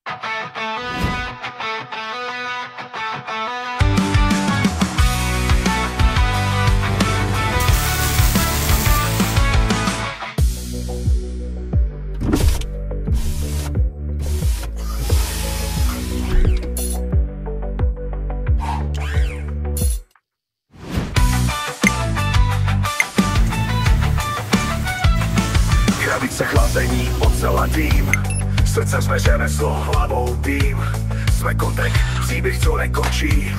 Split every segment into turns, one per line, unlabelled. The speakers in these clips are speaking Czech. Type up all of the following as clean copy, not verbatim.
Krabice chlazení, ocel a dým. Srdcem jsme řemeslo, hlavou tým. Jsme kontek, příběh, co nekončí.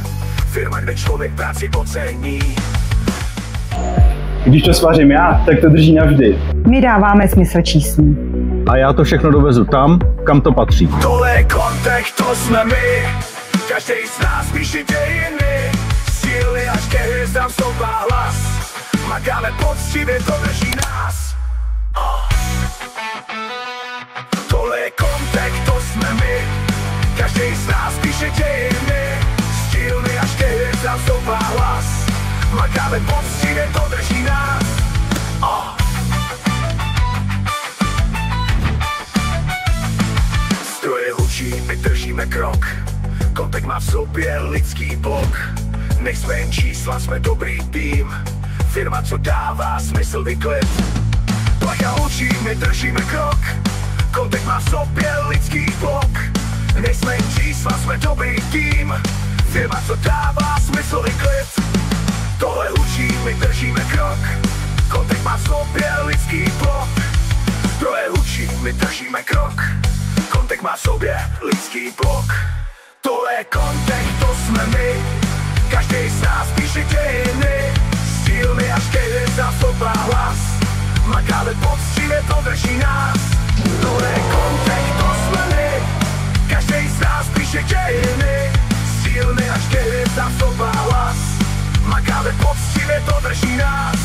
Firma, kde člověk práci ocení.
Když to svařím já, tak to drží navždy.
My dáváme smysl číslům.
A já to všechno dovezu tam, kam to patří.
Tohle je kontek, to jsme my. Každý z nás píše dějiny. Síly až ke hvězdám stoupá hlas. Makáme poctivě, to drží nás. Tohle je kontek, to jsme my. Každý z nás píše dějiny. Síly až ke hvězdám stoupá hlas. Makáme poctivě, to drží nás. Stroje hučí, my držíme krok. Kontek má v sobě lidský blok. Nejsme jen čísla, jsme dobrý tým. Firma, co dává smysl vyklid. Plecha hučí, my držíme krok. Kontek má v sobě lidský blok. Nejsme jen čísla, jsme dobrý tým. Firma, co dává smysl vyklid. Tohle hučí, my držíme krok. Kontek má v sobě lidský blok. Stroje hučí, my držíme krok. Kontek má v sobě lidský blok. Tohle je kontek, to jsme my. Každý z nás píše dějiny. Síly až ke hvězdám stoupá hlas. Makáme poctivě, to drží nás. Tohle je kontek, to jsme my. Každý z nás píše dějiny. Síly až ke hvězdám stoupá hlas. Makáme poctivě, to drží nás.